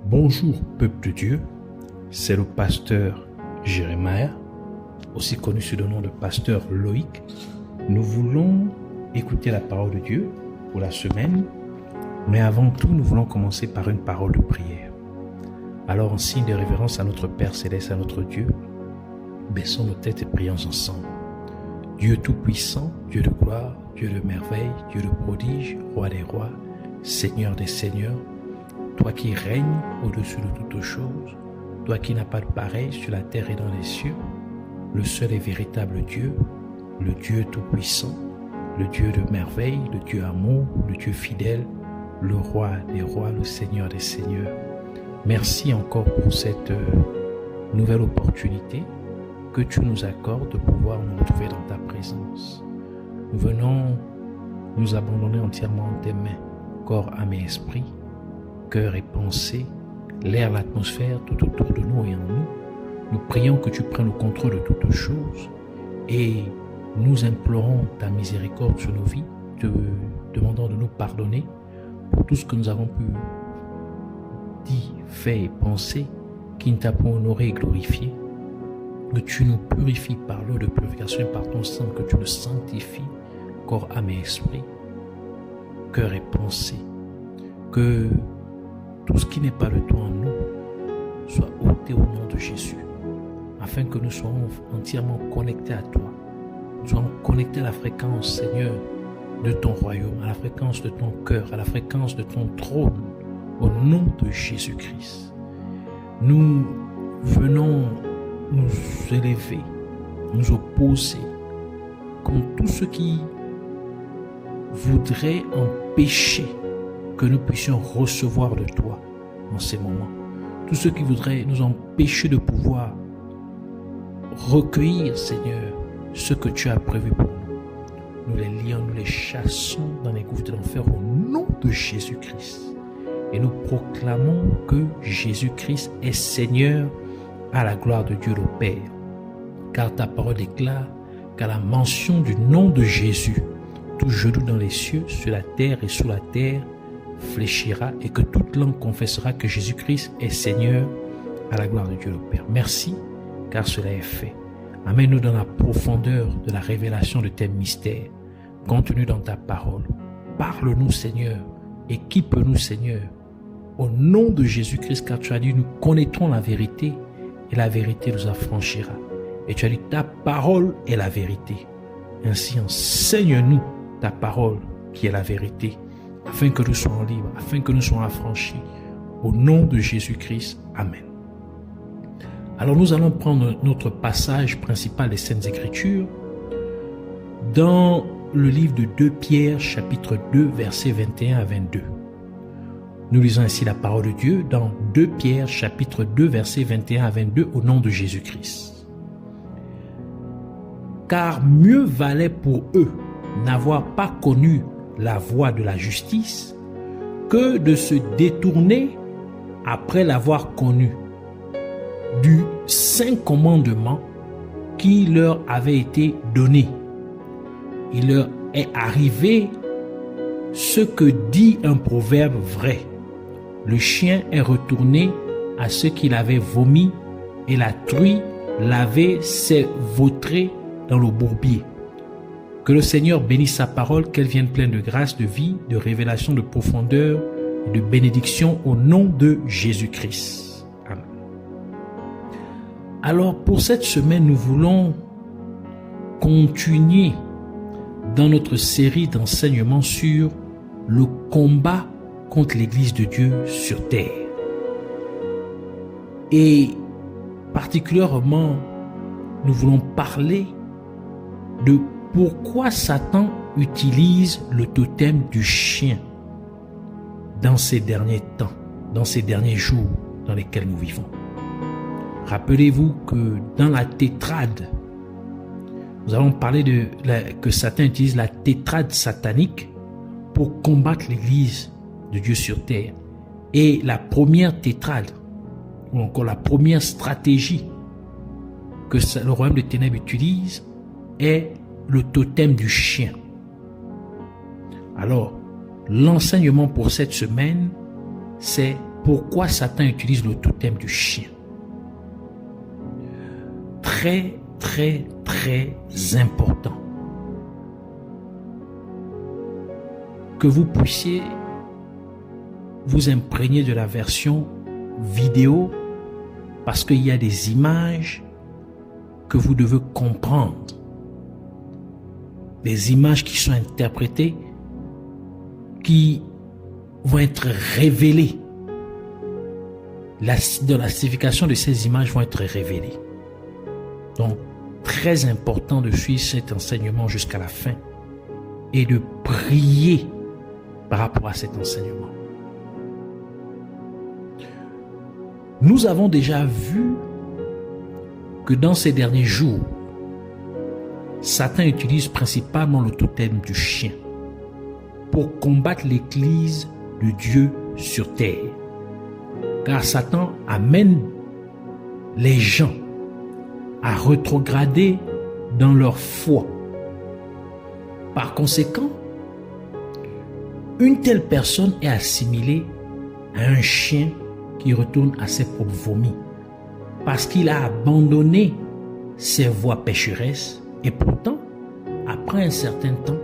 Bonjour peuple de Dieu, c'est le pasteur Jérémie, aussi connu sous le nom de pasteur Loïc. Nous voulons écouter la parole de Dieu pour la semaine, mais avant tout, nous voulons commencer par une parole de prière. Alors, en signe de révérence à notre Père Céleste, à notre Dieu, baissons nos têtes et prions ensemble. Dieu Tout-Puissant, Dieu de gloire, Dieu de merveille, Dieu de prodige, Roi des rois, Seigneur des seigneurs, toi qui règnes au-dessus de toutes choses, toi qui n'as pas de pareil sur la terre et dans les cieux, le seul et véritable Dieu, le Dieu Tout-Puissant, le Dieu de merveille, le Dieu amour, le Dieu fidèle, le Roi des rois, le Seigneur des seigneurs. Merci encore pour cette nouvelle opportunité que tu nous accordes de pouvoir nous retrouver dans ta présence. Nous venons nous abandonner entièrement en tes mains, corps, âme et esprit, cœur et pensée, l'air, l'atmosphère, tout autour de nous et en nous. Nous prions que tu prennes le contrôle de toutes choses et nous implorons ta miséricorde sur nos vies, te demandant de nous pardonner pour tout ce que nous avons pu dire, faire et penser qui ne t'a pas honoré et glorifié. Que tu nous purifies par l'eau de purification et par ton sang, que tu nous sanctifies, corps, âme et esprit, cœur et pensée, que tout ce qui n'est pas de toi en nous soit ôté au nom de Jésus, afin que nous soyons entièrement connectés à toi. Nous soyons connectés à la fréquence, Seigneur, de ton royaume, à la fréquence de ton cœur, à la fréquence de ton trône, au nom de Jésus-Christ. Nous venons nous élever, nous opposer contre tout ce qui voudrait empêcher que nous puissions recevoir de toi en ces moments. Tout ce qui voudrait nous empêcher de pouvoir recueillir, Seigneur, ce que tu as prévu pour nous. Nous les lions, nous les chassons dans les gouffres de l'enfer au nom de Jésus-Christ. Et nous proclamons que Jésus-Christ est Seigneur à la gloire de Dieu le Père. Car ta parole déclare qu'à la mention du nom de Jésus, tout genou dans les cieux, sur la terre et sous la terre, fléchira et que toute langue confessera que Jésus-Christ est Seigneur à la gloire de Dieu le Père. Merci, car cela est fait. Amène-nous dans la profondeur de la révélation de tes mystères, contenus dans ta parole. Parle-nous, Seigneur, équipe-nous, Seigneur, au nom de Jésus-Christ, car tu as dit, nous connaîtrons la vérité et la vérité nous affranchira. Et tu as dit, ta parole est la vérité. Ainsi, enseigne-nous ta parole qui est la vérité, afin que nous soyons libres, afin que nous soyons affranchis. Au nom de Jésus-Christ, Amen. Alors nous allons prendre notre passage principal des Saintes Écritures dans le livre de 2 Pierre, chapitre 2, versets 21 à 22. Nous lisons ainsi la parole de Dieu dans 2 Pierre, chapitre 2, versets 21 à 22, au nom de Jésus-Christ. Car mieux valait pour eux n'avoir pas connu la voie de la justice que de se détourner après l'avoir connu du saint commandement qui leur avait été donné. Il leur est arrivé ce que dit un proverbe vrai. Le chien est retourné à ce qu'il avait vomi et la truie lavée s'est vautrée dans le bourbier. Que le Seigneur bénisse sa parole, qu'elle vienne pleine de grâce, de vie, de révélation, de profondeur et de bénédiction au nom de Jésus-Christ. Amen. Alors pour cette semaine, nous voulons continuer dans notre série d'enseignements sur le combat contre l'Église de Dieu sur terre. Et particulièrement, nous voulons parler de pourquoi Satan utilise le totem du chien dans ces derniers temps, dans ces derniers jours dans lesquels nous vivons. Rappelez-vous que dans la tétrade, nous allons parler que Satan utilise la tétrade satanique pour combattre l'Église de Dieu sur terre. Et la première tétrade, ou encore la première stratégie que le royaume des ténèbres utilise est le totem du chien. Alors, l'enseignement pour cette semaine, c'est pourquoi Satan utilise le totem du chien. Très, très, très important que vous puissiez vous imprégner de la version vidéo parce qu'il y a des images que vous devez comprendre. Des images qui sont interprétées, qui vont être révélées. De la signification de ces images vont être révélées. Donc, très important de suivre cet enseignement jusqu'à la fin et de prier par rapport à cet enseignement. Nous avons déjà vu que dans ces derniers jours, Satan utilise principalement le totem du chien pour combattre l'Église de Dieu sur terre. Car Satan amène les gens à rétrograder dans leur foi. Par conséquent, une telle personne est assimilée à un chien qui retourne à ses propres vomis parce qu'il a abandonné ses voies pécheresses et pourtant, après un certain temps,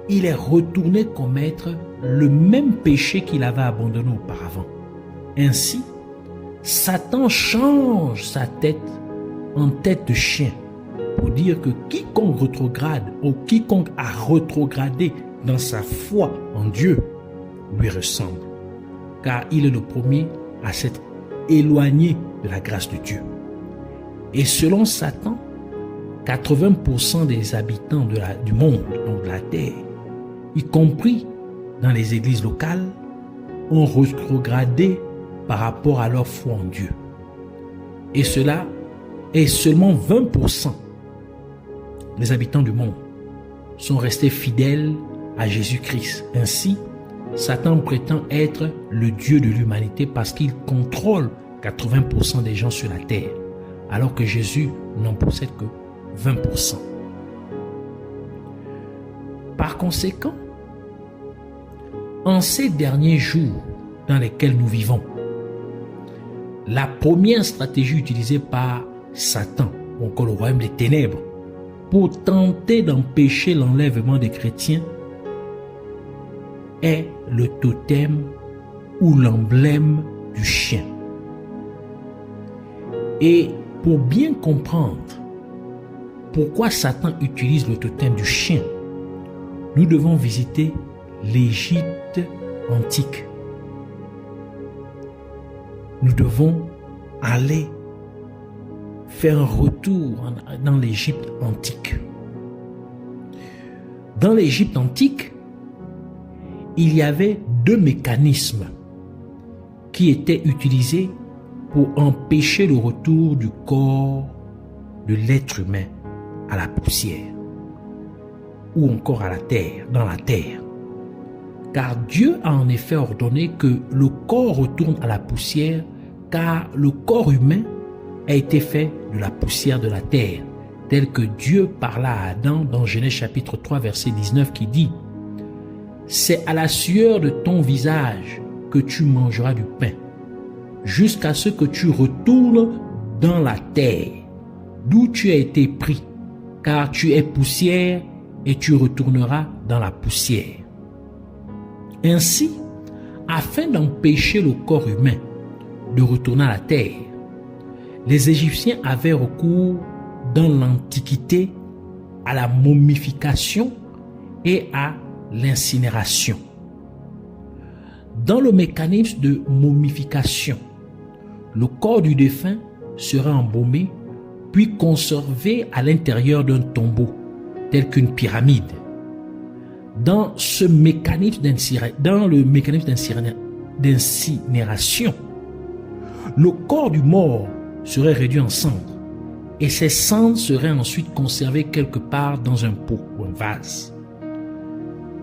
il est retourné commettre le même péché qu'il avait abandonné auparavant. Ainsi, Satan change sa tête en tête de chien pour dire que quiconque rétrograde ou quiconque a rétrogradé dans sa foi en Dieu lui ressemble, car il est le premier à s'être éloigné de la grâce de Dieu. Et selon Satan, 80% des habitants du monde, donc de la terre, y compris dans les églises locales, ont rétrogradé par rapport à leur foi en Dieu. Et cela est seulement 20% des habitants du monde sont restés fidèles à Jésus-Christ. Ainsi, Satan prétend être le Dieu de l'humanité parce qu'il contrôle 80% des gens sur la terre, alors que Jésus n'en possède que 20%. Par conséquent, en ces derniers jours dans lesquels nous vivons, la première stratégie utilisée par Satan, ou encore le royaume des ténèbres, pour tenter d'empêcher l'enlèvement des chrétiens est le totem ou l'emblème du chien. Et pour bien comprendre pourquoi Satan utilise le totem du chien, nous devons visiter l'Égypte antique. Nous devons aller faire un retour dans l'Égypte antique. Dans l'Égypte antique, il y avait deux mécanismes qui étaient utilisés pour empêcher le retour du corps de l'être humain à la poussière ou encore à la terre, dans la terre. Car Dieu a en effet ordonné que le corps retourne à la poussière, car le corps humain a été fait de la poussière de la terre, tel que Dieu parla à Adam dans Genèse chapitre 3 verset 19 qui dit « C'est à la sueur de ton visage que tu mangeras du pain, jusqu'à ce que tu retournes dans la terre, d'où tu as été pris, car tu es poussière et tu retourneras dans la poussière. » Ainsi, afin d'empêcher le corps humain de retourner à la terre, les Égyptiens avaient recours dans l'Antiquité à la momification et à l'incinération. Dans le mécanisme de momification, le corps du défunt serait embaumé puis conservé à l'intérieur d'un tombeau, tel qu'une pyramide. Dans le mécanisme d'incinération, le corps du mort serait réduit en cendres et ces cendres seraient ensuite conservées quelque part dans un pot ou un vase,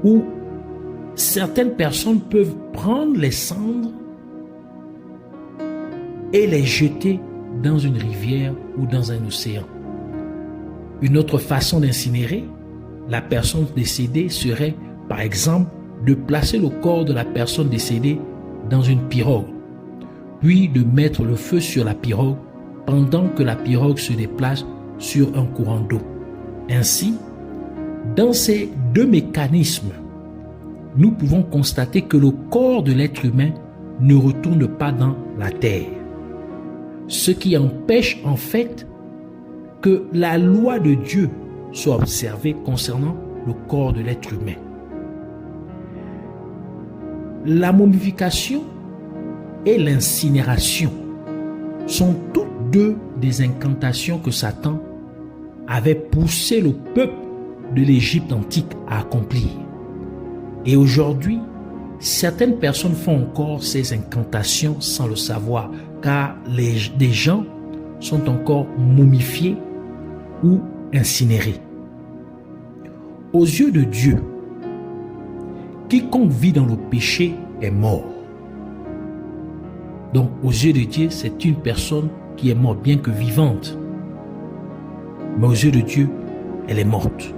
où certaines personnes peuvent prendre les cendres et les jeter dans une rivière ou dans un océan. Une autre façon d'incinérer la personne décédée serait, par exemple, de placer le corps de la personne décédée dans une pirogue puis de mettre le feu sur la pirogue pendant que la pirogue se déplace sur un courant d'eau. Ainsi, dans ces deux mécanismes, nous pouvons constater que le corps de l'être humain ne retourne pas dans la terre. Ce qui empêche en fait que la loi de Dieu soit observée concernant le corps de l'être humain. La momification et l'incinération sont toutes deux des incantations que Satan avait poussé le peuple de l'Égypte antique à accomplir. Et aujourd'hui, certaines personnes font encore ces incantations sans le savoir, car des gens sont encore momifiés ou incinérés. Aux yeux de Dieu, quiconque vit dans le péché est mort. Donc, aux yeux de Dieu, c'est une personne qui est morte, bien que vivante. Mais aux yeux de Dieu, elle est morte.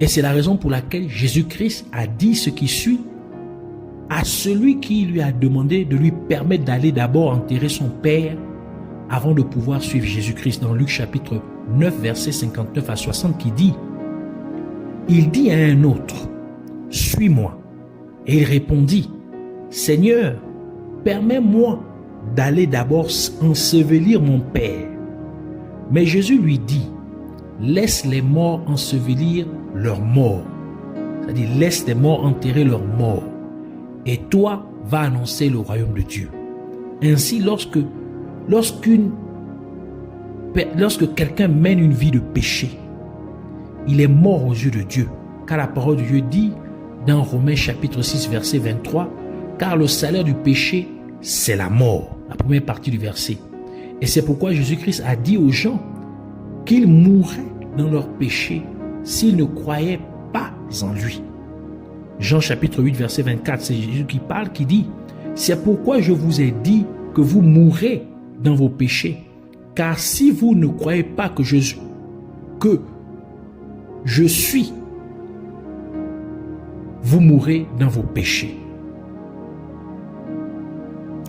Et c'est la raison pour laquelle Jésus-Christ a dit ce qui suit à celui qui lui a demandé de lui permettre d'aller d'abord enterrer son père avant de pouvoir suivre Jésus-Christ. Dans Luc chapitre 9, versets 59 à 60, qui dit, il dit à un autre, « Suis-moi. » Et il répondit, « Seigneur, permets-moi d'aller d'abord ensevelir mon père. » Mais Jésus lui dit, « Laisse les morts ensevelir leurs morts. » C'est-à-dire, laisse les morts enterrer leurs morts. Et toi, va annoncer le royaume de Dieu. Ainsi, lorsque quelqu'un mène une vie de péché, il est mort aux yeux de Dieu. Car la parole de Dieu dit dans Romains chapitre 6 verset 23, car le salaire du péché, c'est la mort. La première partie du verset. Et c'est pourquoi Jésus-Christ a dit aux gens qu'ils mourraient dans leur péché s'ils ne croyaient pas en lui. Jean chapitre 8 verset 24, c'est Jésus qui parle, qui dit, c'est pourquoi je vous ai dit que vous mourrez dans vos péchés. Car si vous ne croyez pas que je suis, vous mourrez dans vos péchés.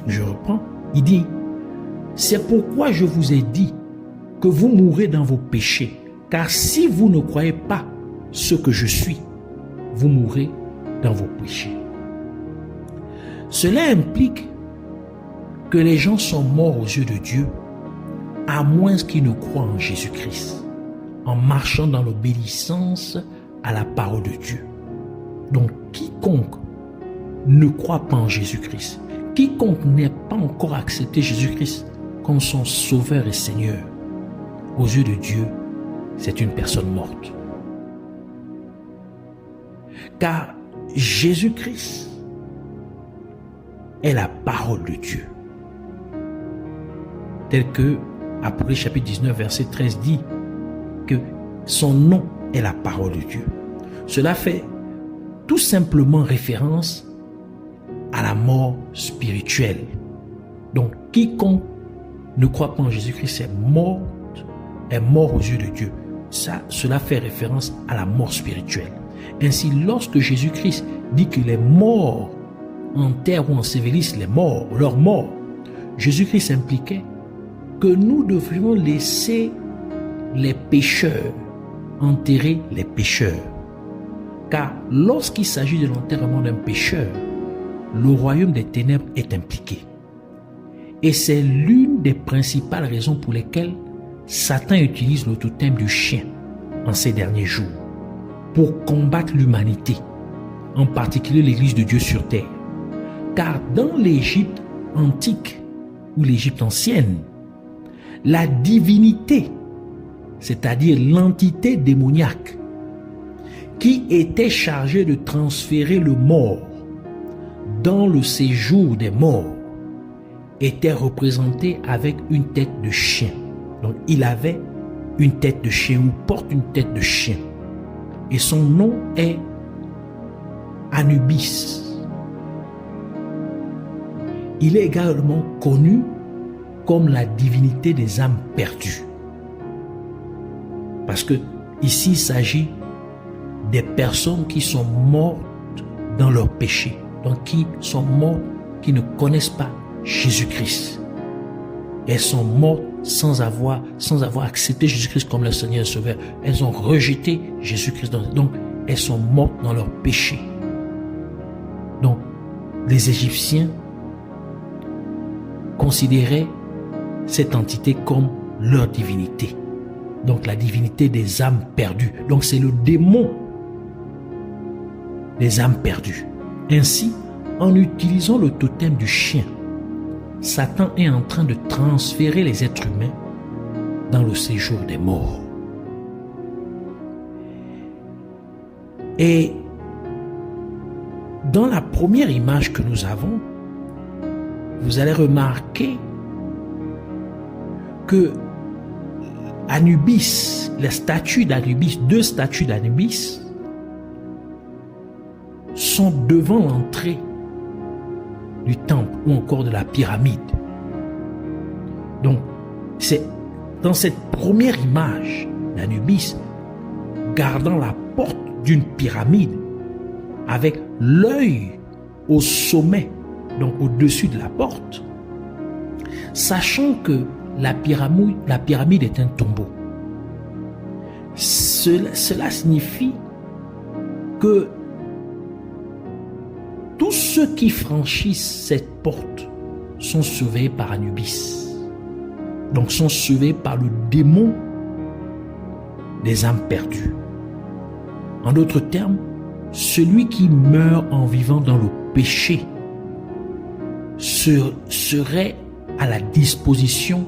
Je reprends, il dit, c'est pourquoi je vous ai dit que vous mourrez dans vos péchés. Car si vous ne croyez pas ce que je suis, vous mourrez dans vos péchés. Cela implique que les gens sont morts aux yeux de Dieu, à moins qu'ils ne croient en Jésus-Christ, en marchant dans l'obéissance à la parole de Dieu. Donc, quiconque ne croit pas en Jésus-Christ, quiconque n'a pas encore accepté Jésus-Christ comme son Sauveur et Seigneur, aux yeux de Dieu, c'est une personne morte. Car Jésus-Christ est la parole de Dieu. Tel que Apocalypse chapitre 19 verset 13 dit que son nom est la parole de Dieu. Cela fait tout simplement référence à la mort spirituelle. Donc quiconque ne croit pas en Jésus-Christ est mort aux yeux de Dieu. Cela fait référence à la mort spirituelle. Ainsi, lorsque Jésus-Christ dit que les morts enterrent ou ensevelissent leurs morts, Jésus-Christ impliquait que nous devrions laisser les pécheurs enterrer les pécheurs. Car lorsqu'il s'agit de l'enterrement d'un pécheur, le royaume des ténèbres est impliqué. Et c'est l'une des principales raisons pour lesquelles Satan utilise le totem du chien en ces derniers jours pour combattre l'humanité, en particulier l'Église de Dieu sur terre. Car dans l'Égypte antique ou l'Égypte ancienne, la divinité, c'est-à-dire l'entité démoniaque qui était chargée de transférer le mort dans le séjour des morts, était représentée avec une tête de chien. Donc il avait une tête de chien ou porte une tête de chien. Et son nom est Anubis. Il est également connu comme la divinité des âmes perdues. Parce que ici il s'agit des personnes qui sont mortes dans leur péché. Donc qui sont mortes, qui ne connaissent pas Jésus-Christ. Elles sont mortes sans avoir accepté Jésus-Christ comme leur Seigneur et Sauveur. Elles ont rejeté Jésus-Christ. Donc, elles sont mortes dans leur péché. Donc, les Égyptiens considéraient cette entité comme leur divinité. Donc, la divinité des âmes perdues. Donc, c'est le démon des âmes perdues. Ainsi, en utilisant le totem du chien, Satan est en train de transférer les êtres humains dans le séjour des morts. Et dans la première image que nous avons, vous allez remarquer que Anubis, la statue d'Anubis, 2 statues d'Anubis sont devant l'entrée du temple ou encore de la pyramide. Donc, c'est dans cette première image d'Anubis gardant la porte d'une pyramide avec l'œil au sommet, donc au-dessus de la porte, sachant que la pyramide est un tombeau. Cela signifie que tous ceux qui franchissent cette porte sont surveillés par Anubis. Donc sont surveillés par le démon des âmes perdues. En d'autres termes, celui qui meurt en vivant dans le péché serait à la disposition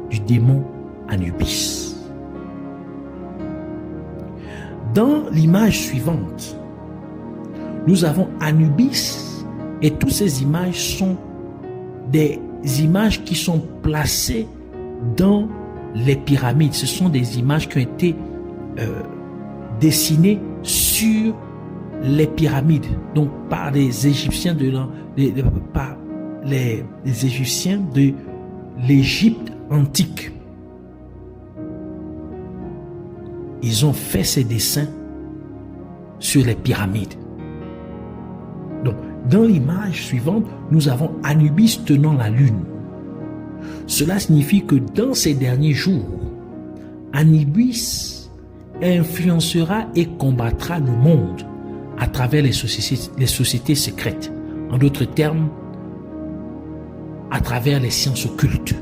du démon Anubis. Dans l'image suivante, nous avons Anubis et toutes ces images sont des images qui sont placées dans les pyramides. Ce sont des images qui ont été dessinées sur les pyramides, donc par les Égyptiens par les Égyptiens de l'Égypte antique. Ils ont fait ces dessins sur les pyramides. Donc, dans l'image suivante, nous avons Anubis tenant la lune. Cela signifie que dans ces derniers jours, Anubis influencera et combattra le monde à travers les sociétés secrètes. En d'autres termes, à travers les sciences occultes.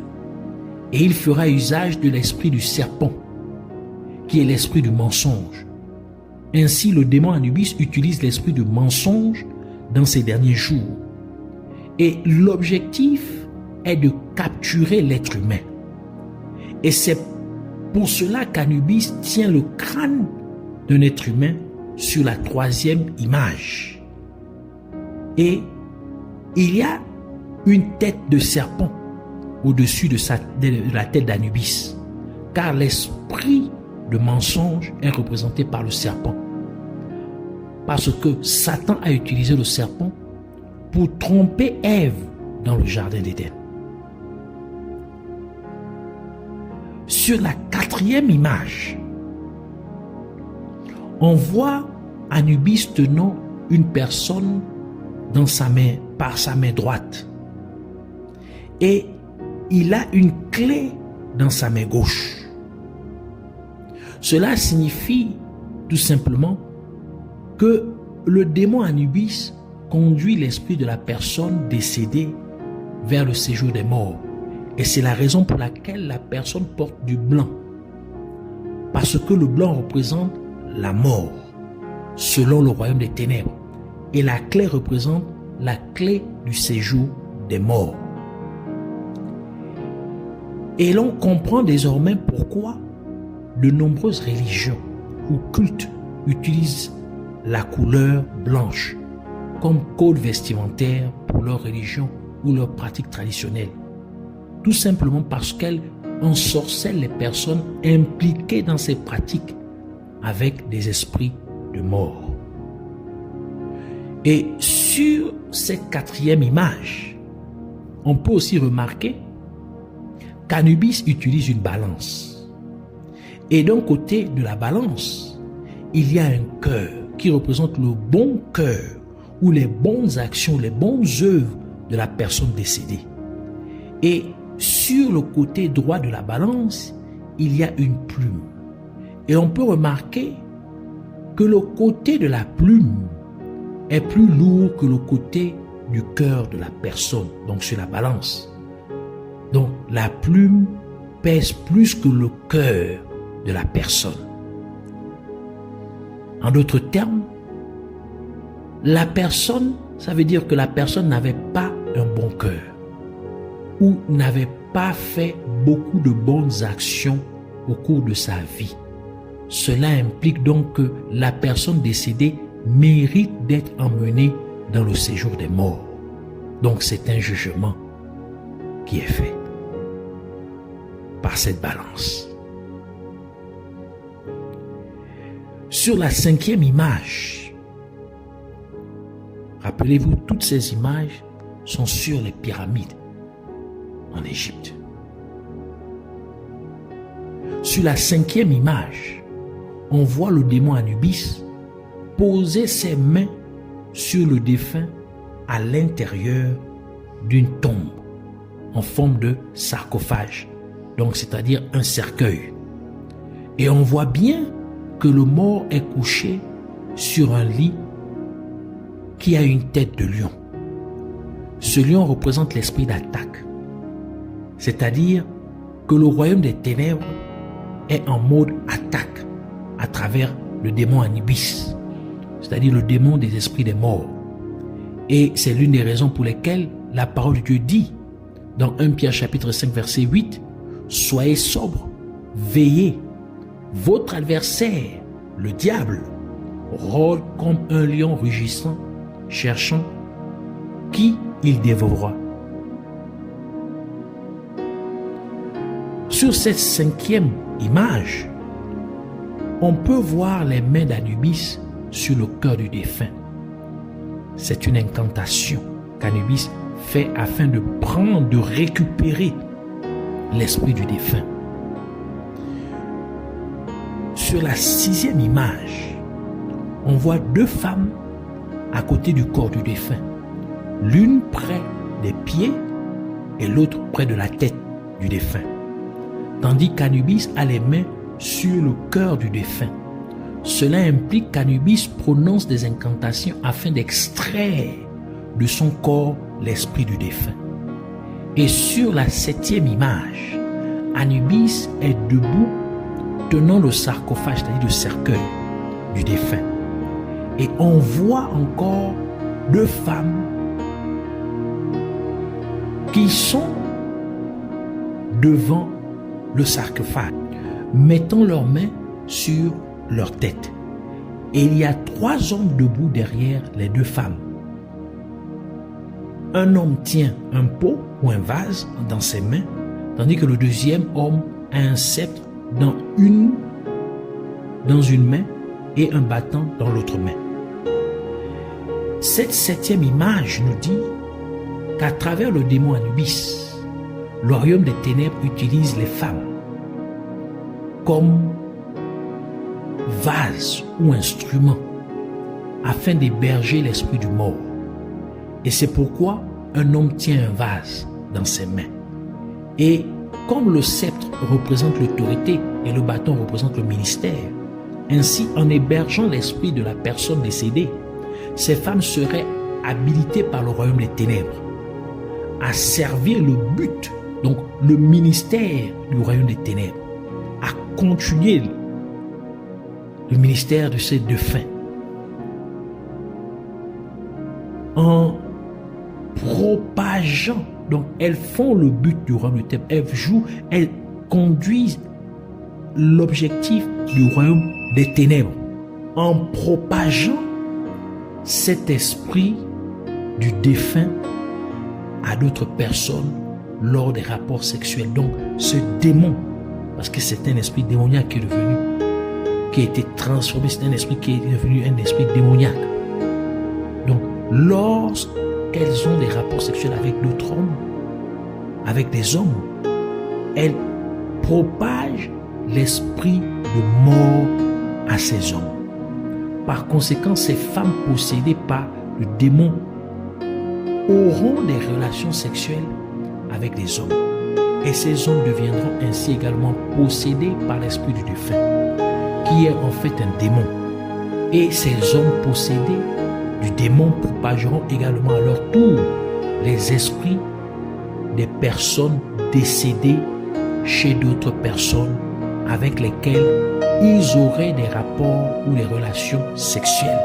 Et il fera usage de l'esprit du serpent, qui est l'esprit du mensonge. Ainsi, le démon Anubis utilise l'esprit du mensonge dans ces derniers jours. Et l'objectif est de capturer l'être humain. Et c'est pour cela qu'Anubis tient le crâne d'un être humain sur la 3e image. Et il y a une tête de serpent au-dessus de la tête d'Anubis, car l'esprit de mensonge est représenté par le serpent. Parce que Satan a utilisé le serpent pour tromper Ève dans le jardin d'Éden. Sur la 4e image, on voit Anubis tenant une personne dans sa main, par sa main droite. Et il a une clé dans sa main gauche. Cela signifie tout simplement que le démon Anubis conduit l'esprit de la personne décédée vers le séjour des morts. Et c'est la raison pour laquelle la personne porte du blanc. Parce que le blanc représente la mort, selon le royaume des ténèbres. Et la clé représente la clé du séjour des morts. Et l'on comprend désormais pourquoi de nombreuses religions ou cultes utilisent la couleur blanche comme code vestimentaire pour leur religion ou leur pratique traditionnelle. Tout simplement parce qu'elle ensorcelle les personnes impliquées dans ces pratiques avec des esprits de mort. Et sur cette 4e image, on peut aussi remarquer qu'Anubis utilise une balance. Et d'un côté de la balance, il y a un cœur qui représente le bon cœur ou les bonnes actions, les bonnes œuvres de la personne décédée. Et sur le côté droit de la balance, il y a une plume. Et on peut remarquer que le côté de la plume est plus lourd que le côté du cœur de la personne, donc sur la balance. Donc la plume pèse plus que le cœur de la personne. En d'autres termes, la personne, ça veut dire que la personne n'avait pas un bon cœur ou n'avait pas fait beaucoup de bonnes actions au cours de sa vie. Cela implique donc que la personne décédée mérite d'être emmenée dans le séjour des morts. Donc c'est un jugement qui est fait par cette balance. Sur la 5e image, rappelez-vous, toutes ces images sont sur les pyramides en Égypte. Sur la 5e image, on voit le démon Anubis poser ses mains sur le défunt à l'intérieur d'une tombe en forme de sarcophage, donc c'est-à-dire un cercueil. Et on voit bien que le mort est couché sur un lit qui a une tête de lion. Ce lion représente l'esprit d'attaque, c'est-à-dire que le royaume des ténèbres est en mode attaque à travers le démon Anubis, c'est-à-dire le démon des esprits des morts. Et c'est l'une des raisons pour lesquelles la parole de Dieu dit dans 1 Pierre chapitre 5 verset 8, « Soyez sobres, veillez, votre adversaire, le diable, rôde comme un lion rugissant, cherchant qui il dévorera. » Sur cette 5e image, on peut voir les mains d'Anubis sur le cœur du défunt. C'est une incantation qu'Anubis fait afin de prendre, de récupérer l'esprit du défunt. Sur la 6e image, on voit 2 femmes à côté du corps du défunt, l'une près des pieds et l'autre près de la tête du défunt, tandis qu'Anubis a les mains sur le cœur du défunt. Cela implique qu'Anubis prononce des incantations afin d'extraire de son corps l'esprit du défunt. Et sur la 7e image, Anubis est debout tenant le sarcophage, c'est-à-dire le cercueil du défunt. Et on voit encore 2 femmes qui sont devant le sarcophage, mettant leurs mains sur leur tête. Et il y a 3 hommes debout derrière les 2 femmes. Un homme tient un pot ou un vase dans ses mains, tandis que le 2e homme a un sceptre dans une main et un bâton dans l'autre main. Cette 7e image nous dit qu'à travers le démon Anubis, le royaume des ténèbres utilise les femmes comme vase ou instrument afin d'héberger l'esprit du mort. Et c'est pourquoi un homme tient un vase dans ses mains. Et comme le sceptre représente l'autorité et le bâton représente le ministère, ainsi en hébergeant l'esprit de la personne décédée, ces femmes seraient habilitées par le royaume des ténèbres à servir le but, donc le ministère du royaume des ténèbres, à continuer le ministère de ces défunts en propageant. Donc elles font le but du royaume des ténèbres, elles conduisent l'objectif du royaume des ténèbres en propageant cet esprit du défunt à d'autres personnes lors des rapports sexuels. Donc ce démon, parce que c'est un esprit démoniaque qui est devenu, qui a été transformé, c'est un esprit qui est devenu un esprit démoniaque. Donc lorsqu'elles ont des rapports sexuels avec d'autres hommes, avec des hommes, elles propagent l'esprit de mort à ces hommes. Par conséquent, ces femmes possédées par le démon auront des relations sexuelles avec des hommes. Et ces hommes deviendront ainsi également possédés par l'esprit du défunt, qui est en fait un démon. Et ces hommes possédés du démon propageront également à leur tour les esprits des personnes décédées chez d'autres personnes avec lesquelles ils auraient des rapports ou des relations sexuelles.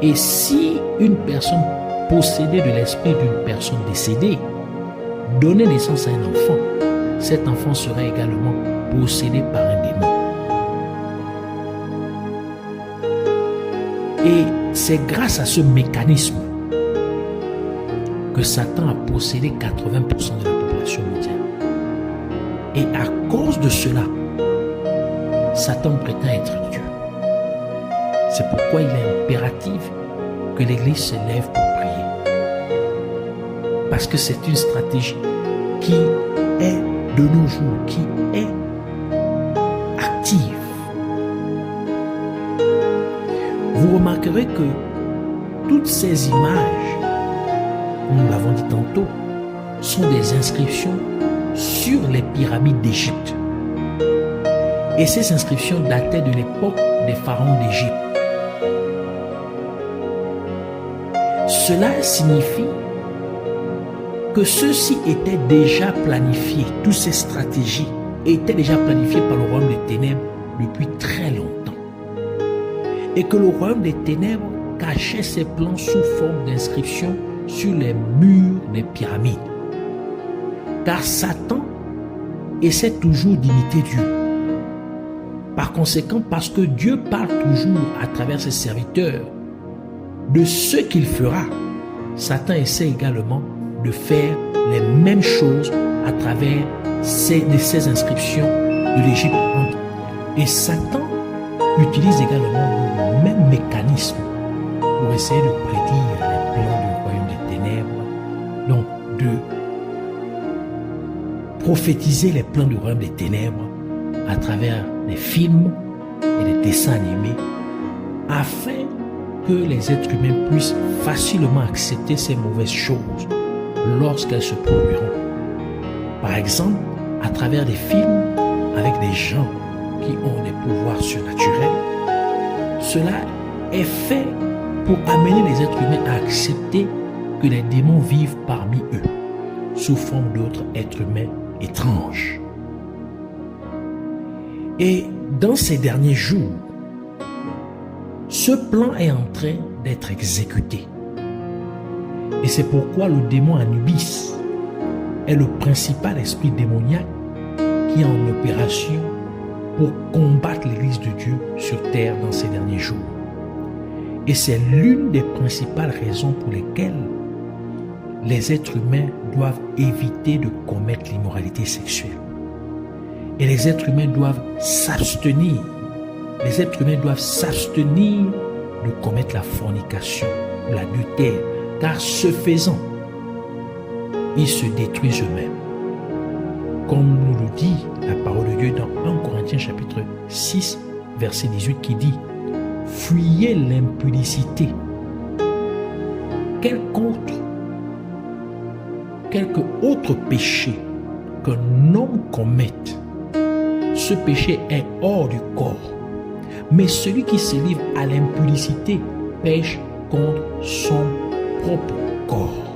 Et si une personne possédée de l'esprit d'une personne décédée donnait naissance à un enfant, cet enfant serait également possédé par un démon. Et c'est grâce à ce mécanisme que Satan a possédé 80% de la population mondiale. Et à cause de cela, Satan prétend être Dieu. C'est pourquoi il est impératif que l'Église se lève pour prier. Parce que c'est une stratégie qui est de nos jours, qui est active. Vous remarquerez que toutes ces images, nous l'avons dit tantôt, sont des inscriptions sur les pyramides d'Égypte. Et ces inscriptions dataient de l'époque des pharaons d'Égypte. Cela signifie que ceci était déjà planifié, toutes ces stratégies étaient déjà planifiées par le royaume des ténèbres depuis très longtemps. Et que le royaume des ténèbres cachait ses plans sous forme d'inscriptions sur les murs des pyramides. Car Satan essaie toujours d'imiter Dieu. Par conséquent, parce que Dieu parle toujours à travers ses serviteurs de ce qu'il fera, Satan essaie également de faire les mêmes choses à travers ces inscriptions de l'Égypte. Et Satan utilise également le même mécanisme pour essayer de prédire les plans du royaume des ténèbres, donc de prophétiser les plans du royaume des ténèbres à travers des films et des dessins animés, afin que les êtres humains puissent facilement accepter ces mauvaises choses lorsqu'elles se produiront. Par exemple, à travers des films avec des gens qui ont des pouvoirs surnaturels, cela est fait pour amener les êtres humains à accepter que les démons vivent parmi eux, sous forme d'autres êtres humains étranges. Et dans ces derniers jours, ce plan est en train d'être exécuté. Et c'est pourquoi le démon Anubis est le principal esprit démoniaque qui est en opération pour combattre l'Église de Dieu sur terre dans ces derniers jours. Et c'est l'une des principales raisons pour lesquelles les êtres humains doivent éviter de commettre l'immoralité sexuelle. Et les êtres humains doivent s'abstenir. Les êtres humains doivent s'abstenir de commettre la fornication ou l'adultère, car ce faisant, ils se détruisent eux-mêmes. Comme nous le dit la parole de Dieu dans 1 Corinthiens chapitre 6, verset 18 qui dit « Fuyez l'impudicité. Quelque autre péché qu'un homme commette, ce péché est hors du corps. Mais celui qui se livre à l'impudicité pêche contre son propre corps. »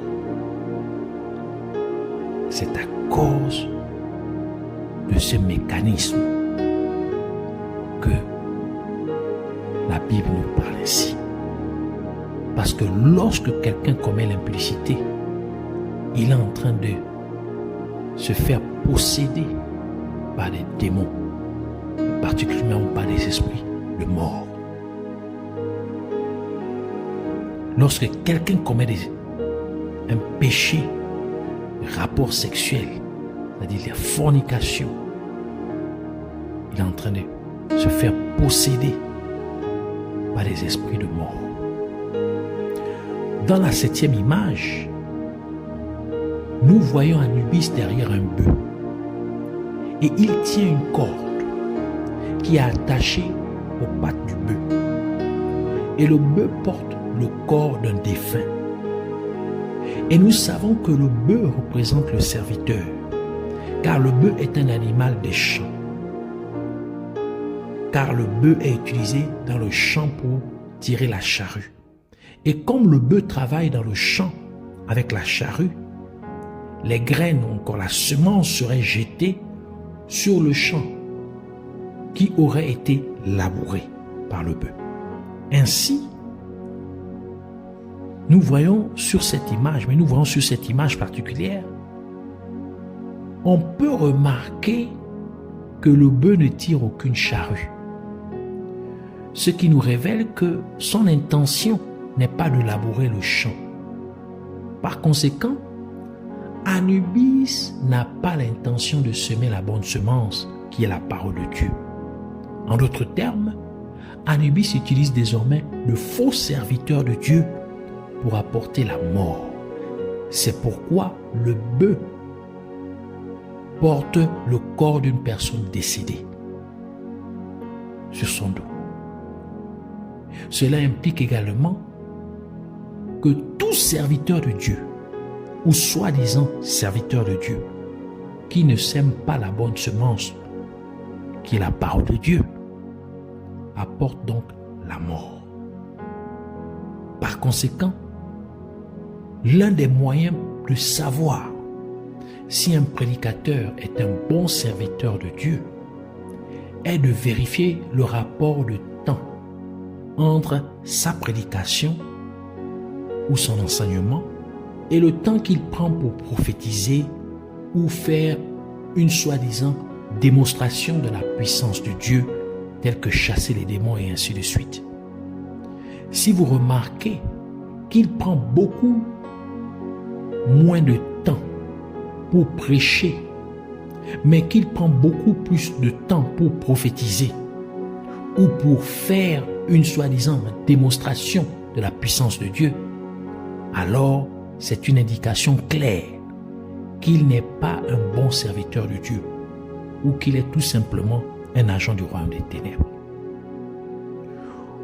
C'est à cause de ce mécanisme que la Bible nous parle ainsi. Parce que lorsque quelqu'un commet l'impudicité, il est en train de se faire posséder par des démons, particulièrement par des esprits de mort. Lorsque quelqu'un commet un péché, un rapport sexuel, c'est-à-dire la fornication, il est en train de se faire posséder par des esprits de mort. Dans la 7e image, nous voyons Anubis derrière un bœuf. Et il tient une corde qui est attachée aux pattes du bœuf. Et le bœuf porte le corps d'un défunt. Et nous savons que le bœuf représente le serviteur, car le bœuf est un animal des champs. Car le bœuf est utilisé dans le champ pour tirer la charrue. Et comme le bœuf travaille dans le champ avec la charrue, les graines ou encore la semence seraient jetées sur le champ qui aurait été labouré par le bœuf. Ainsi, nous voyons sur cette image particulière, on peut remarquer que le bœuf ne tire aucune charrue. Ce qui nous révèle que son intention n'est pas de labourer le champ. Par conséquent, Anubis n'a pas l'intention de semer la bonne semence qui est la parole de Dieu. En d'autres termes, Anubis utilise désormais de faux serviteurs de Dieu pour apporter la mort. C'est pourquoi le bœuf porte le corps d'une personne décédée sur son dos. Cela implique également que tout serviteur de Dieu, ou soi-disant serviteur de Dieu, qui ne sème pas la bonne semence, qui est la parole de Dieu, apporte donc la mort. Par conséquent, l'un des moyens de savoir si un prédicateur est un bon serviteur de Dieu est de vérifier le rapport de temps entre sa prédication ou son enseignement et le temps qu'il prend pour prophétiser ou faire une soi-disant démonstration de la puissance de Dieu telle que chasser les démons et ainsi de suite. Si vous remarquez qu'il prend beaucoup moins de temps pour prêcher, mais qu'il prend beaucoup plus de temps pour prophétiser ou pour faire une soi-disant démonstration de la puissance de Dieu, alors c'est une indication claire qu'il n'est pas un bon serviteur de Dieu ou qu'il est tout simplement un agent du royaume des ténèbres.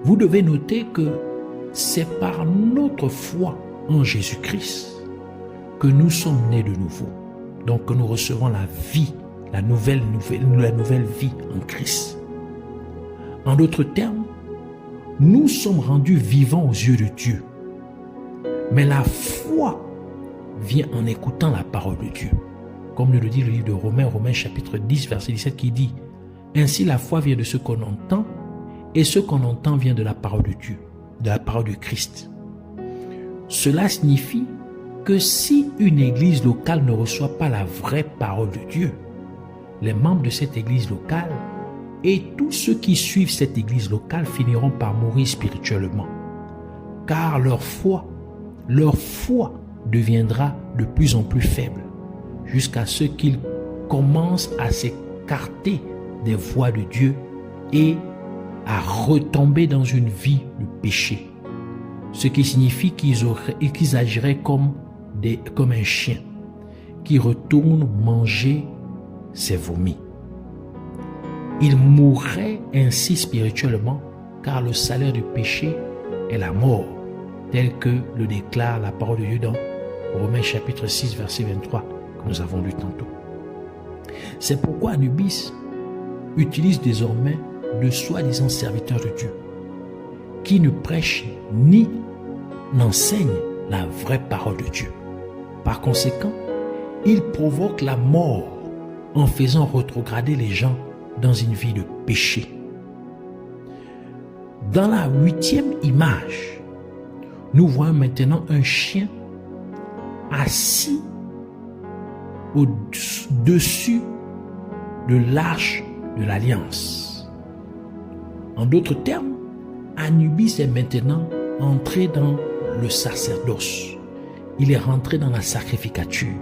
Vous devez noter que c'est par notre foi en Jésus-Christ que nous sommes nés de nouveau. Donc que nous recevons la vie, la nouvelle vie en Christ. En d'autres termes, nous sommes rendus vivants aux yeux de Dieu. Mais la foi vient en écoutant la parole de Dieu. Comme nous le dit le livre de Romains chapitre 10, verset 17 qui dit « Ainsi la foi vient de ce qu'on entend, et ce qu'on entend vient de la parole de Dieu, de la parole de Christ. » Cela signifie que si une église locale ne reçoit pas la vraie parole de Dieu, les membres de cette église locale et tous ceux qui suivent cette église locale finiront par mourir spirituellement, car leur foi deviendra de plus en plus faible, jusqu'à ce qu'ils commencent à s'écarter des voies de Dieu et à retomber dans une vie de péché. Ce qui signifie qu'ils agiraient comme un chien qui retourne manger ses vomis. Ils mourraient ainsi spirituellement, car le salaire du péché est la mort, tel que le déclare la parole de Dieu dans Romains chapitre 6, verset 23, que nous avons lu tantôt. C'est pourquoi Anubis utilise désormais de soi-disant serviteurs de Dieu, qui ne prêchent ni n'enseignent la vraie parole de Dieu. Par conséquent, il provoque la mort en faisant rétrograder les gens dans une vie de péché. Dans la 8e image, nous voyons maintenant un chien assis au-dessus de l'arche de l'alliance. En d'autres termes, Anubis est maintenant entré dans le sacerdoce. Il est rentré dans la sacrificature.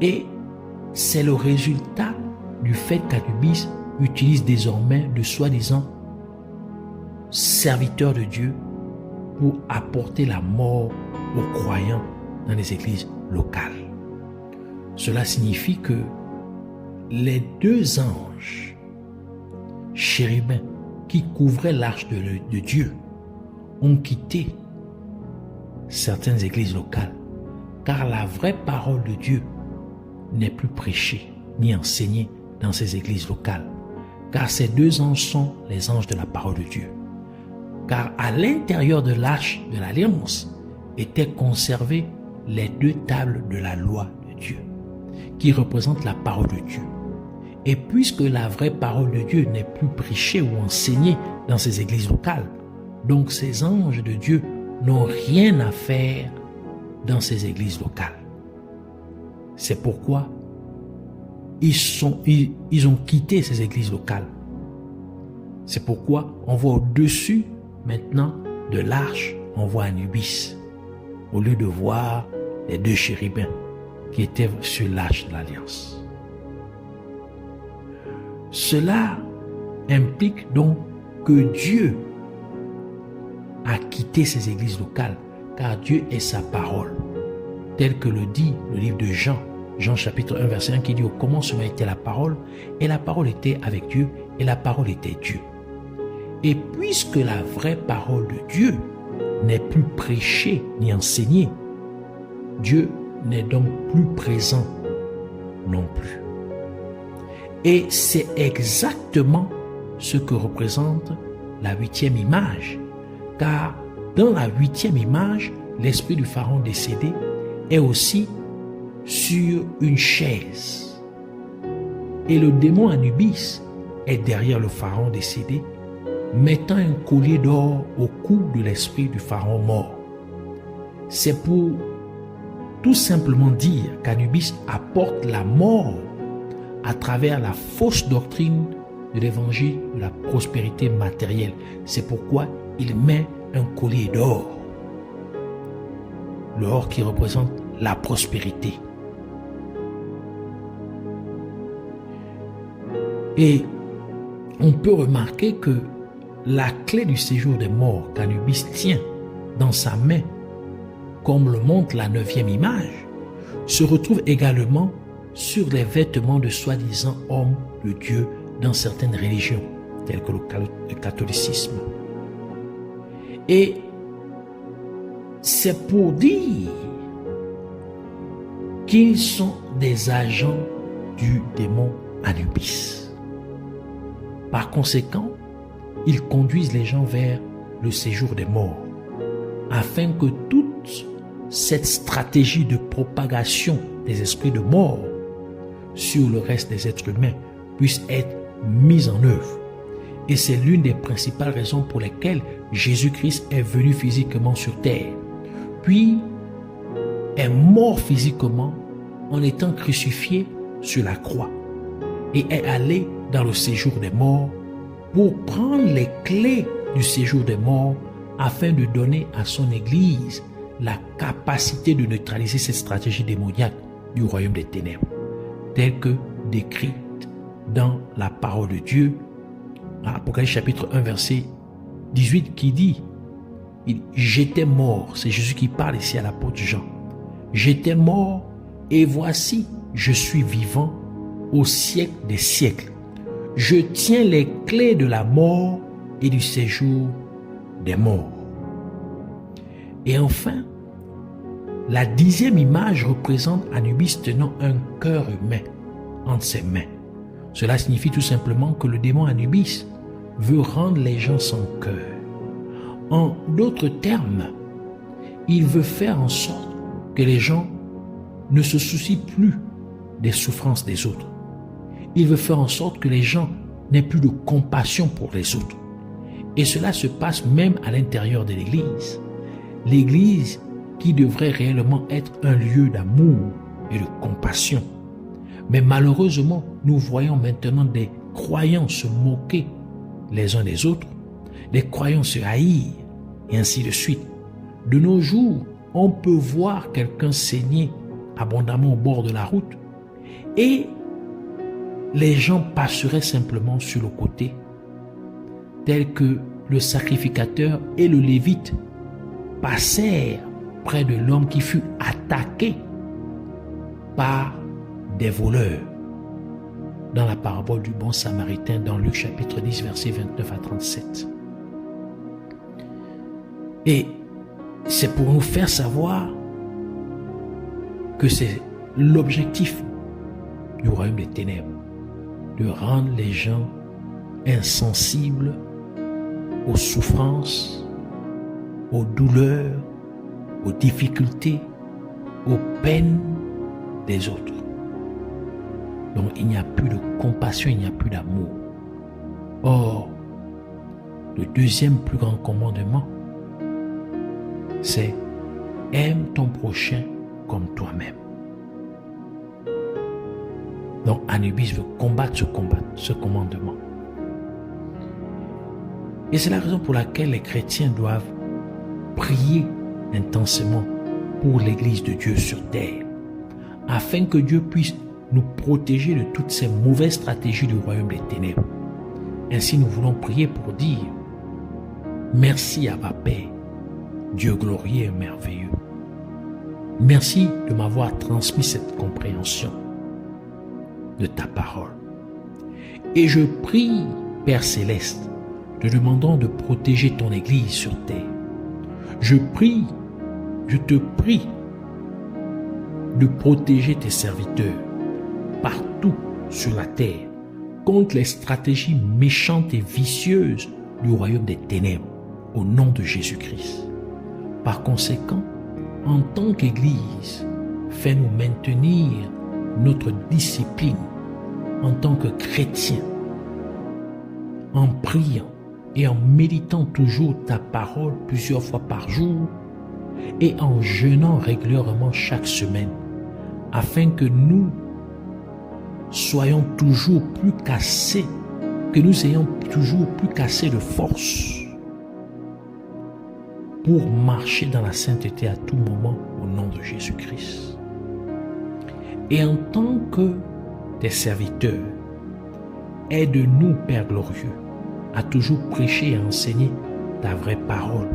Et c'est le résultat du fait qu'Anubis utilise désormais de soi-disant serviteurs de Dieu pour apporter la mort aux croyants dans les églises locales. Cela signifie que les 2 anges chérubins qui couvraient l'arche de Dieu ont quitté certaines églises locales, car la vraie parole de Dieu n'est plus prêchée ni enseignée dans ces églises locales, car ces deux anges sont les anges de la parole de Dieu. Car à l'intérieur de l'arche de l'Alliance étaient conservées les deux tables de la loi de Dieu, qui représentent la parole de Dieu. Et puisque la vraie parole de Dieu n'est plus prêchée ou enseignée dans ces églises locales, donc ces anges de Dieu n'ont rien à faire dans ces églises locales. C'est pourquoi ils ont quitté ces églises locales. C'est pourquoi on voit au-dessus maintenant de l'arche, on voit Anubis, au lieu de voir les deux chérubins qui étaient sur l'arche de l'Alliance. Cela implique donc que Dieu a quitté ces églises locales, car Dieu est sa parole, tel que le dit le livre de Jean, Jean chapitre 1 verset 1, qui dit: au commencement était la parole, et la parole était avec Dieu, et la parole était Dieu. Et puisque la vraie parole de Dieu n'est plus prêchée ni enseignée, Dieu n'est donc plus présent non plus. Et c'est exactement ce que représente la 8e image, car dans la 8e image, l'esprit du pharaon décédé est aussi sur une chaise. Et le démon Anubis est derrière le pharaon décédé, mettant un collier d'or au cou de l'esprit du pharaon mort. C'est pour tout simplement dire qu'Anubis apporte la mort à travers la fausse doctrine de l'évangile de la prospérité matérielle. C'est pourquoi il met un collier d'or. L'or qui représente la prospérité. Et on peut remarquer que la clé du séjour des morts qu'Anubis tient dans sa main, comme le montre la 9e image, se retrouve également sur les vêtements de soi-disant hommes de Dieu dans certaines religions, telles que le catholicisme. Et c'est pour dire qu'ils sont des agents du démon Anubis. Par conséquent, ils conduisent les gens vers le séjour des morts, afin que toute cette stratégie de propagation des esprits de mort sur le reste des êtres humains puisse être mise en œuvre. Et c'est l'une des principales raisons pour lesquelles Jésus-Christ est venu physiquement sur terre, puis est mort physiquement en étant crucifié sur la croix, et est allé dans le séjour des morts pour prendre les clés du séjour des morts afin de donner à son Église la capacité de neutraliser cette stratégie démoniaque du royaume des ténèbres, telle que décrite dans la parole de Dieu, à Apocalypse chapitre 1 verset 18, qui dit: j'étais mort, c'est Jésus qui parle ici à l'apôtre Jean, j'étais mort et voici je suis vivant au siècle des siècles. Je tiens les clés de la mort et du séjour des morts. Et enfin, la 10e image représente Anubis tenant un cœur humain entre ses mains. Cela signifie tout simplement que le démon Anubis veut rendre les gens sans cœur. En d'autres termes, il veut faire en sorte que les gens ne se soucient plus des souffrances des autres. Il veut faire en sorte que les gens n'aient plus de compassion pour les autres. Et cela se passe même à l'intérieur de l'Église. L'Église qui devrait réellement être un lieu d'amour et de compassion. Mais malheureusement, nous voyons maintenant des croyants se moquer les uns des autres, des croyants se haïr, et ainsi de suite. De nos jours, on peut voir quelqu'un saigner abondamment au bord de la route, et les gens passeraient simplement sur le côté, tel que le sacrificateur et le lévite passèrent près de l'homme qui fut attaqué par des voleurs, dans la parabole du bon samaritain dans Luc chapitre 10 versets 29 à 37. Et c'est pour nous faire savoir que c'est l'objectif du royaume des ténèbres, de rendre les gens insensibles aux souffrances, aux douleurs, aux difficultés, aux peines des autres. Donc il n'y a plus de compassion, il n'y a plus d'amour. Or, le deuxième plus grand commandement, c'est aime ton prochain comme toi-même. Donc Anubis veut combattre ce commandement. Et c'est la raison pour laquelle les chrétiens doivent prier intensément pour l'Église de Dieu sur terre, afin que Dieu puisse nous protéger de toutes ces mauvaises stratégies du royaume des ténèbres. Ainsi, nous voulons prier pour dire merci Abba Père, Dieu glorieux et merveilleux. Merci de m'avoir transmis cette compréhension de ta parole. Et je prie, Père Céleste, te demandant de protéger ton Église sur terre. Je te prie de protéger tes serviteurs partout sur la terre contre les stratégies méchantes et vicieuses du royaume des ténèbres au nom de Jésus-Christ. Par conséquent, en tant qu'Église, fais-nous maintenir notre discipline en tant que chrétiens, en priant et en méditant toujours ta parole plusieurs fois par jour et en jeûnant régulièrement chaque semaine, afin que nous soyons toujours plus cassés, que nous ayons toujours plus cassé de force pour marcher dans la sainteté à tout moment au nom de Jésus-Christ. Et en tant que tes serviteurs, aide-nous, Père glorieux, à toujours prêcher et enseigner ta vraie parole,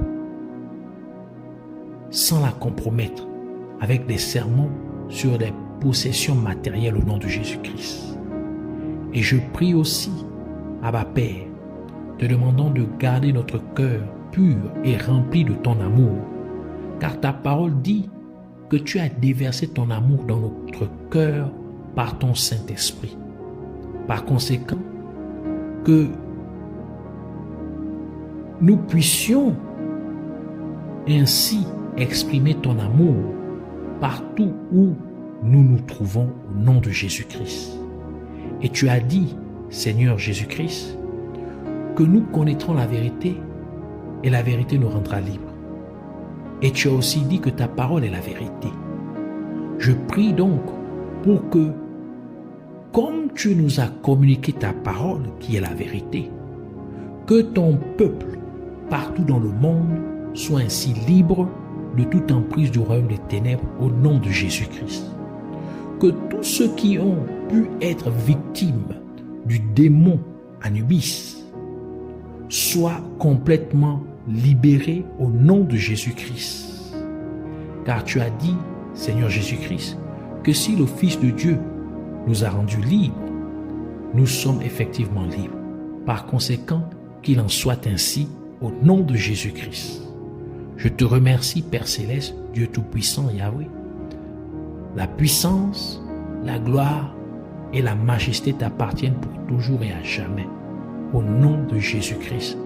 sans la compromettre avec des sermons sur les possessions matérielles au nom de Jésus-Christ. Et je prie aussi, Abba Père, te demandant de garder notre cœur pur et rempli de ton amour, car ta parole dit que tu as déversé ton amour dans notre cœur par ton Saint-Esprit. Par conséquent, que nous puissions ainsi exprimer ton amour partout où nous nous trouvons au nom de Jésus-Christ. Et tu as dit, Seigneur Jésus-Christ, que nous connaîtrons la vérité et la vérité nous rendra libres. Et tu as aussi dit que ta parole est la vérité. Je prie donc pour que, comme tu nous as communiqué ta parole qui est la vérité, que ton peuple partout dans le monde soit ainsi libre de toute emprise du royaume des ténèbres au nom de Jésus-Christ. Que tous ceux qui ont pu être victimes du démon Anubis soient complètement libérés au nom de Jésus-Christ. Car tu as dit, Seigneur Jésus-Christ, que si le Fils de Dieu nous a rendus libres, nous sommes effectivement libres. Par conséquent, qu'il en soit ainsi au nom de Jésus-Christ. Je te remercie, Père Céleste, Dieu Tout-Puissant, Yahweh. La puissance, la gloire et la majesté t'appartiennent pour toujours et à jamais. Au nom de Jésus-Christ.